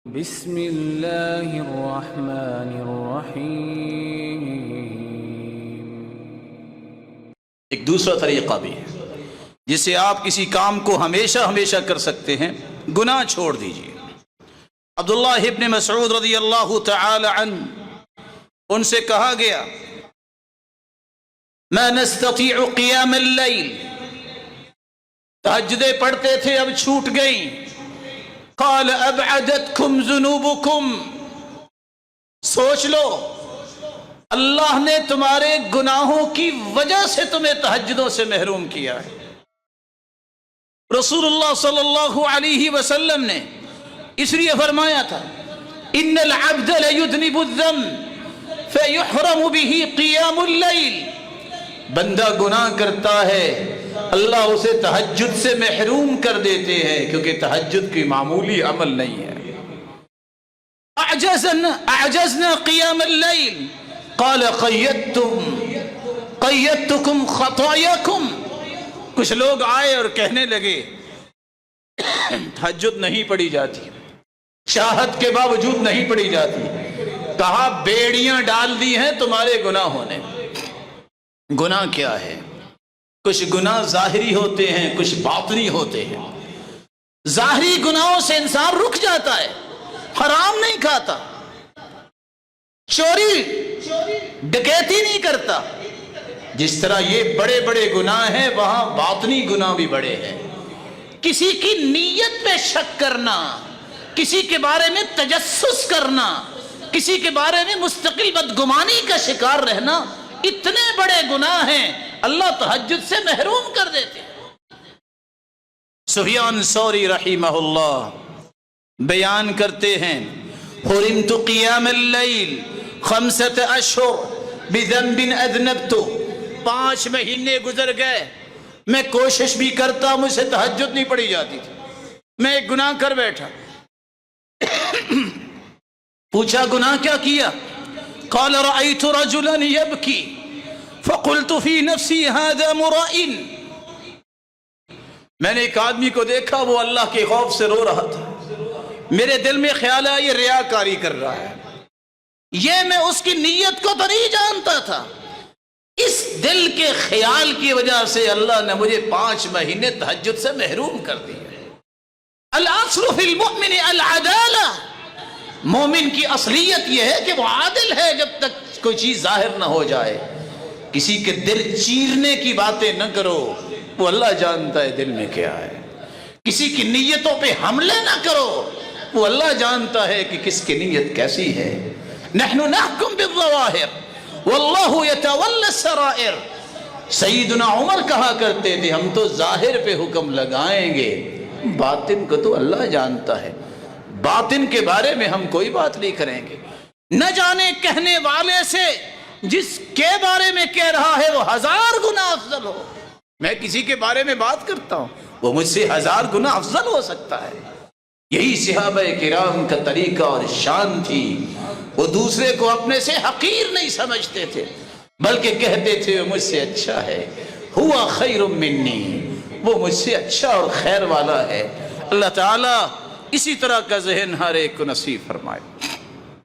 بسم اللہ الرحمن الرحیم۔ ایک دوسرا طریقہ بھی ہے جس سے آپ کسی کام کو ہمیشہ ہمیشہ کر سکتے ہیں، گناہ چھوڑ دیجئے۔ عبداللہ ابن مسعود رضی اللہ تعالی عنہ، ان سے کہا گیا ما نستطيع قیام اللیل، تہجدیں پڑھتے تھے اب چھوٹ گئیں۔ قال ابعدتکم ذنوبکم، سوچ لو اللہ نے تمہارے گناہوں کی وجہ سے تمہیں تہجدوں سے محروم کیا ہے۔ رسول اللہ صلی اللہ علیہ وسلم نے اس لیے فرمایا تھا ان العبد لیذنب الذنب فیحرم به قیام اللیل، بندہ گناہ کرتا ہے اللہ اسے تہجد سے محروم کر دیتے ہیں، کیونکہ تہجد کی معمولی عمل نہیں ہے۔ اعجزنا قیام اللیل قال قیدتکم خطایاکم، کچھ لوگ آئے اور کہنے لگے تہجد نہیں پڑھی جاتی، چاہت کے باوجود نہیں پڑھی جاتی۔ کہا بیڑیاں ڈال دی ہیں تمہارے گناہوں نے۔ گناہ کیا ہے؟ کچھ گناہ ظاہری ہوتے ہیں، کچھ باطنی ہوتے ہیں۔ ظاہری گناہوں سے انسان رک جاتا ہے، حرام نہیں کھاتا، چوری ڈکیتی نہیں کرتا۔ جس طرح یہ بڑے بڑے گناہ ہیں، وہاں باطنی گناہ بھی بڑے ہیں۔ کسی کی نیت پہ شک کرنا، کسی کے بارے میں تجسس کرنا، کسی کے بارے میں مستقل بدگمانی کا شکار رہنا، اتنے بڑے گناہ ہیں اللہ تہجد سے محروم کر دیتے ہیں۔ سفیان ثوری رحمہ اللہ بیان کرتے ہیں حرمت قیام اللیل 5 اشہر بذنب اذنبت، 5 مہینے گزر گئے، میں کوشش بھی کرتا، مجھ سے تہجد نہیں پڑھی جاتی تھی، میں ایک گناہ کر بیٹھا۔ پوچھا گناہ کیا کیا؟ قال رأيت رجلا يبكي فقلت في نفسي هذا مرائن، میں نے ایک آدمی کو دیکھا وہ اللہ کے خوف سے رو رہا تھا، میرے دل میں خیال آیا یہ ریاکاری کر رہا ہے۔ یہ میں اس کی نیت کو تو نہیں جانتا تھا، اس دل کے خیال کی وجہ سے اللہ نے مجھے 5 مہینے تہجد سے محروم کر دیا۔ الاصل فی المؤمن العدالہ، مومن کی اصلیت یہ ہے کہ وہ عادل ہے جب تک کوئی چیز ظاہر نہ ہو جائے۔ کسی کے دل چیرنے کی باتیں نہ کرو، وہ اللہ جانتا ہے دل میں کیا ہے۔ کسی کی نیتوں پہ حملے نہ کرو، وہ اللہ جانتا ہے کہ کس کی نیت کیسی ہے۔ نحن نحکم بالظواہر واللہ یتولی السرائر، سیدنا عمر کہا کرتے تھے ہم تو ظاہر پہ حکم لگائیں گے، باطن کو تو اللہ جانتا ہے، باطن کے بارے میں ہم کوئی بات نہیں کریں گے۔ نہ جانے کہنے والے سے جس کے بارے میں کہہ رہا ہے وہ 1000 گنا افضل ہو۔ میں کسی کے بارے میں بات کرتا ہوں، وہ مجھ سے 1000 گنا افضل ہو سکتا ہے۔ یہی صحابہ کرام کا طریقہ اور شان تھی، وہ دوسرے کو اپنے سے حقیر نہیں سمجھتے تھے، بلکہ کہتے تھے وہ مجھ سے اچھا ہے، ہوا خیر منی، وہ مجھ سے اچھا اور خیر والا ہے۔ اللہ تعالیٰ اسی طرح کا ذہن ہر ایک کو نصیب فرمائے۔